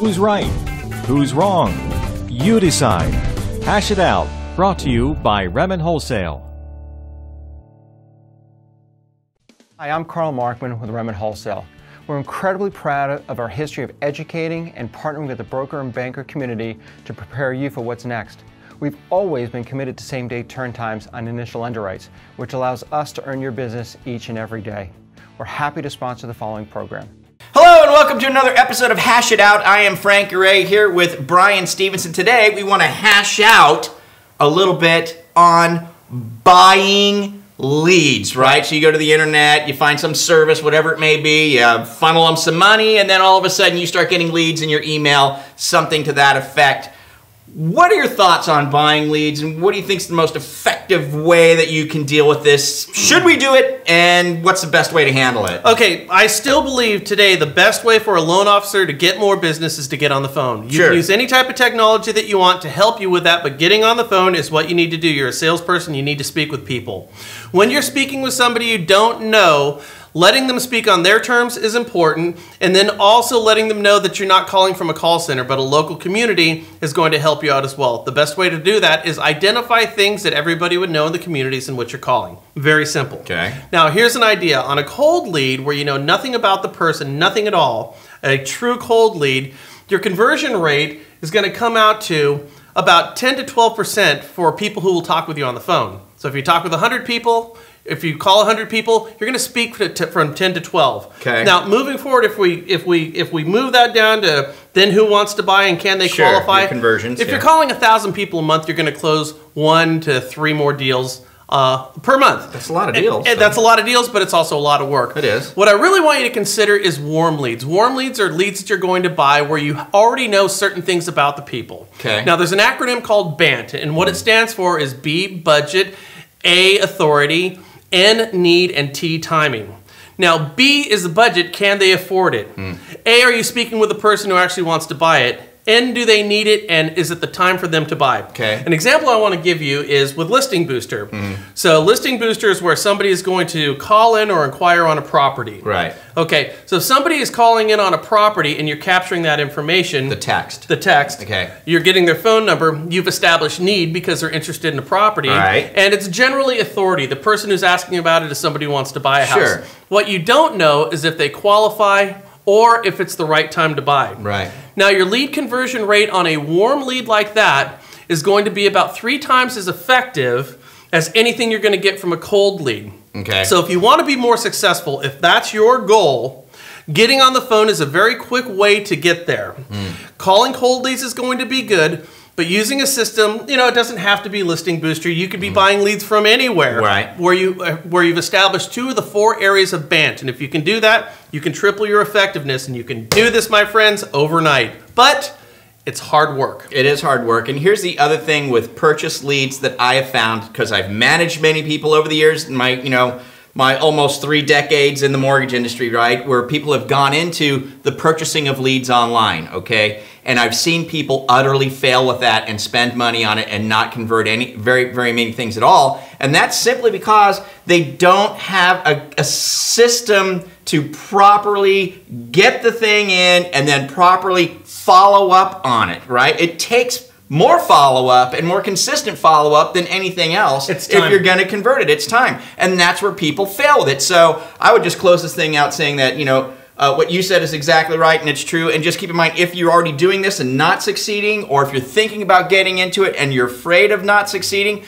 Who's right? Who's wrong? You decide. Hash It Out, brought to you by Redmond Wholesale. Hi, I'm Carl Markman with Redmond Wholesale. We're incredibly proud of our history of educating and partnering with the broker and banker community to prepare you for what's next. We've always been committed to same-day turn times on initial underwrites, which allows us to earn your business each and every day. We're happy to sponsor the following program. Hello and welcome to another episode of Hash It Out. I am Frank Uray here with Brian Stevenson. Today we want to hash out a little bit on buying leads, right? So you go to the internet, you find some service, whatever it may be, you funnel them some money, and then all of a sudden you start getting leads in your email, something to that effect. What are your thoughts on buying leads, and what do you think is the most effective way that you can deal with this? Should we do it, and what's the best way to handle it? Okay, I still believe today the best way for a loan officer to get more business is to get on the phone. You can use any type of technology that you want to help you with that, but getting on the phone is what you need to do. You're a salesperson, you need to speak with people. When you're speaking with somebody you don't know, letting them speak on their terms is important, and then also letting them know that you're not calling from a call center, but a local community is going to help you out as well. The best way to do that is identify things that everybody would know in the communities in which you're calling. Very simple. Okay. Now, here's an idea. On a cold lead where you know nothing about the person, nothing at all, a true cold lead, your conversion rate is going to come out to about 10 to 12% for people who will talk with you on the phone. So if you talk with 100 people, if you call 100 people, you're going to speak from 10 to 12. Okay. Now, moving forward, if we move that down to then who wants to buy and can they qualify? Your conversions. If you're calling 1,000 people a month, you're going to close 1 to 3 more deals per month. That's a lot of deals. And that's a lot of deals, but it's also a lot of work. It is. What I really want you to consider is warm leads. Warm leads are leads that you're going to buy where you already know certain things about the people. Okay. Now, there's an acronym called BANT, and what it stands for is B, budget, A, authority, N, need, and T, timing. Now, B is the budget. Can they afford it? A, are you speaking with a person who actually wants to buy it? N, do they need it, and is it the time for them to buy? Okay. An example I want to give you is with Listing Booster. So Listing Booster is where somebody is going to call in or inquire on a property. Right. Okay, so if somebody is calling in on a property and you're capturing that information. The text. The text. Okay. You're getting their phone number. You've established need because they're interested in a property. Right. And it's generally authority. The person who's asking about it is somebody who wants to buy a house. Sure. What you don't know is if they qualify or if it's the right time to buy. Right. Now, your lead conversion rate on a warm lead like that is going to be about 3 times as effective as anything you're going to get from a cold lead. Okay. So if you want to be more successful, if that's your goal, getting on the phone is a very quick way to get there. Calling cold leads is going to be good, but using a system, you know, it doesn't have to be Listing Booster. You could be buying leads from anywhere, right, where you've established 2 of the 4 areas of BANT. And if you can do that, you can triple your effectiveness, and you can do this, my friends, overnight. But it's hard work. It is hard work. And here's the other thing with purchase leads that I have found, because I've managed many people over the years in my almost 3 decades in the mortgage industry, right, where people have gone into the purchasing of leads online, okay? And I've seen people utterly fail with that and spend money on it and not convert very many things at all. And that's simply because they don't have a system to properly get the thing in and then properly follow up on it, right? It takes more follow-up and more consistent follow-up than anything else if you're going to convert it. It's time. And that's where people fail with it. So I would just close this thing out saying that, what you said is exactly right and it's true. And just keep in mind, if you're already doing this and not succeeding, or if you're thinking about getting into it and you're afraid of not succeeding,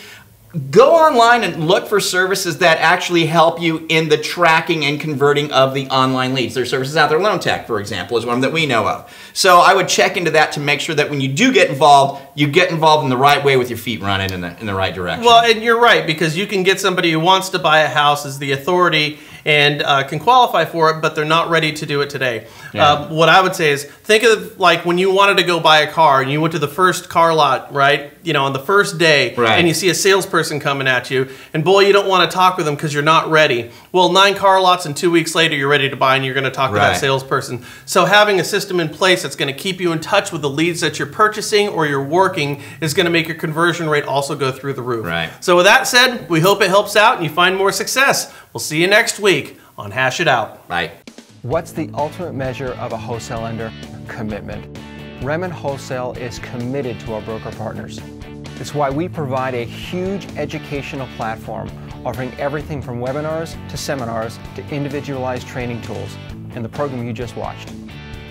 go online and look for services that actually help you in the tracking and converting of the online leads. There are services out there. Loan Tech, for example, is one that we know of. So I would check into that to make sure that when you do get involved, you get involved in the right way with your feet running in the right direction. Well, and you're right, because you can get somebody who wants to buy a house as the authority and can qualify for it, but they're not ready to do it today. Yeah. What I would say is, think of like when you wanted to go buy a car and you went to the first car lot, right? On the first day, right, and you see a salesperson coming at you, and boy, you don't want to talk with them because you're not ready. Well, 9 car lots and 2 weeks later, you're ready to buy and you're going to talk to that salesperson. So having a system in place that's going to keep you in touch with the leads that you're purchasing or you're working is going to make your conversion rate also go through the roof. Right. So with that said, we hope it helps out and you find more success. We'll see you next week on Hash It Out. Bye. What's the ultimate measure of a wholesale lender? Commitment. Remmen Wholesale is committed to our broker partners. It's why we provide a huge educational platform offering everything from webinars to seminars to individualized training tools in the program you just watched.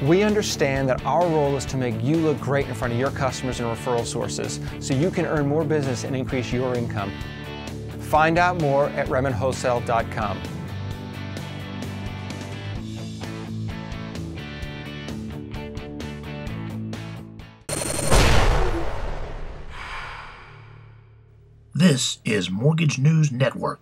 We understand that our role is to make you look great in front of your customers and referral sources so you can earn more business and increase your income. Find out more at RemmenWholesale.com. This is Mortgage News Network.